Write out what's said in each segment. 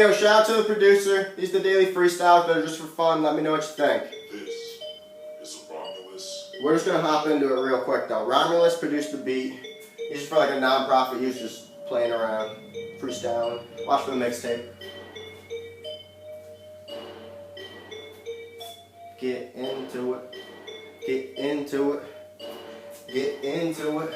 Yo, shout out to the producer. These are the daily freestyles, but just for fun. Let me know what you think. This is Romulus. We're just gonna hop into it real quick though. Romulus produced the beat. He's just for like a non-profit use, just playing around, freestyling. Watch for the mixtape. Get into it. Get into it. Get into it.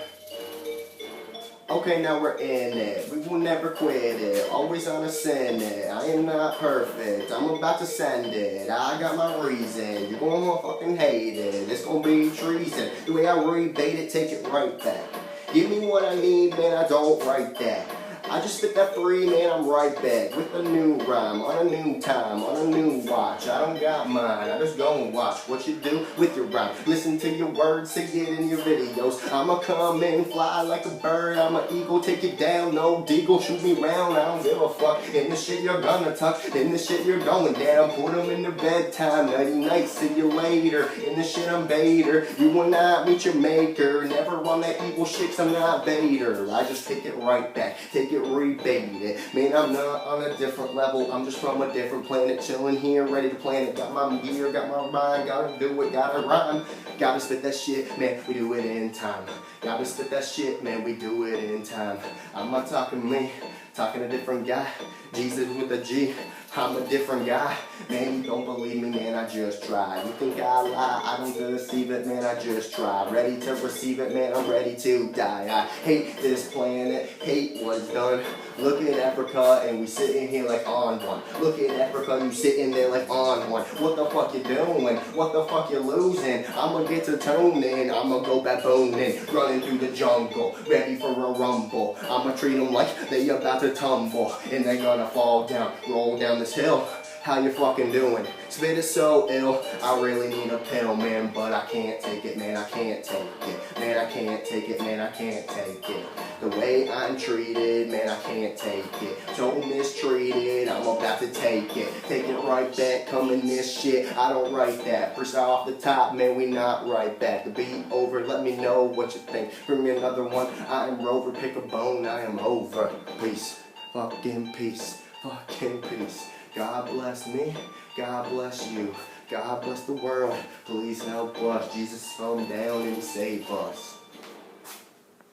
Okay, now we're in it. We will never quit it. Always on a send it. I am not perfect. I'm about to send it. I got my reason. You're gonna fucking hate it. It's gonna be treason. The way I rebate it, take it right back. Give me what I need, man. I don't write that. I just spit that free, man, I'm right back with a new rhyme, on a new time, on a new watch. I don't got mine, I just go and watch what you do with your rhyme. Listen to your words, say it in your videos. I'ma come and fly like a bird, I'm an eagle, take it down, no deagle, shoot me round, I don't give a fuck. In the shit you're gonna tuck, in the shit you're going down, put them in the bedtime, nighty night, see you later. In the shit I'm Vader, you will not meet your maker, never on that evil shit, I'm not Vader. I just take it right back, take it rebate it. Man, I'm not on a different level. I'm just from a different planet, chilling here, ready to plan it. Got my gear, got my rhyme, gotta do it, gotta rhyme. Gotta spit that shit, man, we do it in time. Gotta spit that shit, man, we do it in time. I'm not talking me, talking a different guy. Jesus with a G, I'm a different guy. Man, you don't believe me, man, I just try. You think I lie, I don't deceive it, man, I just try. Ready to receive it, man, I'm ready to die. I hate this planet, hate what's done. Look at Africa, and we sitting here like on one. Look at Africa, you sitting there like on one. What the fuck you doing? What the fuck you losing? I'ma get to toning, I'ma go babooning. Running through the jungle, ready for a rumble. I'ma treat them like they about to tumble. And they gonna fall down, roll down this hill. How you fucking doing? Spit is so ill, I really need a pill, man, but I can't take it, man, I can't take it. Man, I can't take it, man, I can't take it. The way I'm treated, man, I can't take it. So mistreated, I'm about to take it. Take it right back, come in this shit, I don't write that. First off the top, man, we not right back. The beat over, let me know what you think. Bring me another one, I am Rover, pick a bone, I am over. Peace, fucking peace, fucking peace. God bless me, God bless you, God bless the world, please help us, Jesus come down and save us.